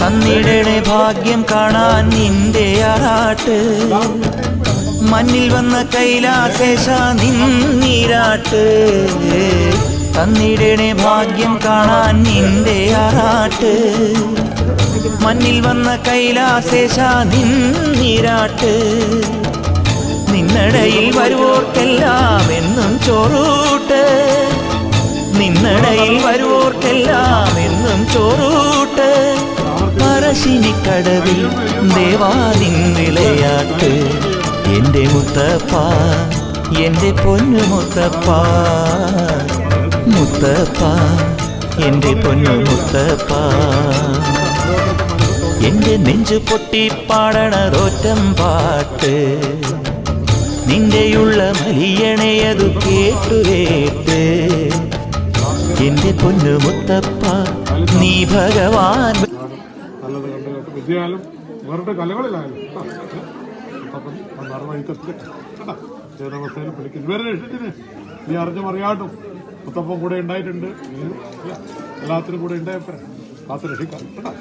തന്നിടണേ ഭാഗ്യം കാണാൻ നിന്റെ ആറാട്ട് മണ്ണിൽ വന്ന കൈലാസേശ നിന്നീരാട്ട് തന്നിടണേ ഭാഗ്യം കാണാൻ നിന്റെ ആറാട്ട് മണ്ണിൽ വന്ന കൈലാസേശ നിന്നീരാട്ട് നിന്നടയിൽ വരുവോർക്കെല്ലാം എന്നും ചോറൂട്ട് നിന്നടയിൽ വരുവോർക്കെല്ലാം എന്നും ചോറൂട്ട് പറശ്ശിനിക്കടവിൽ ദേവാദിൻ വിളയാട്ട് എന്റെ മുത്തപ്പ എന്റെ പൊന്നു മുത്തപ്പ മുത്തപ്പ എന്റെ പൊന്നു മുത്തപ്പ എന്റെ നെഞ്ചു പൊട്ടി പാടണതൊറ്റം പാട്ട് നിന്റെയുള്ള മലിയണയതു കേട്ടുകേട്ട് എന്റെ പൊന്നു മുത്തപ്പ നീ ഭഗവാൻ വിദ്യയാലും വേറെ കലകളിലായാലും അവസ്ഥയിൽ പിടിക്കും ഇവരെ രക്ഷിച്ചിന് നീ അറിഞ്ഞും അറിയാട്ടും മുത്തപ്പം കൂടെ ഉണ്ടായിട്ടുണ്ട് എല്ലാത്തിനും കൂടെ ഉണ്ടായപ്പോൾ കാത്ത് രക്ഷിക്കാം കേട്ടോ.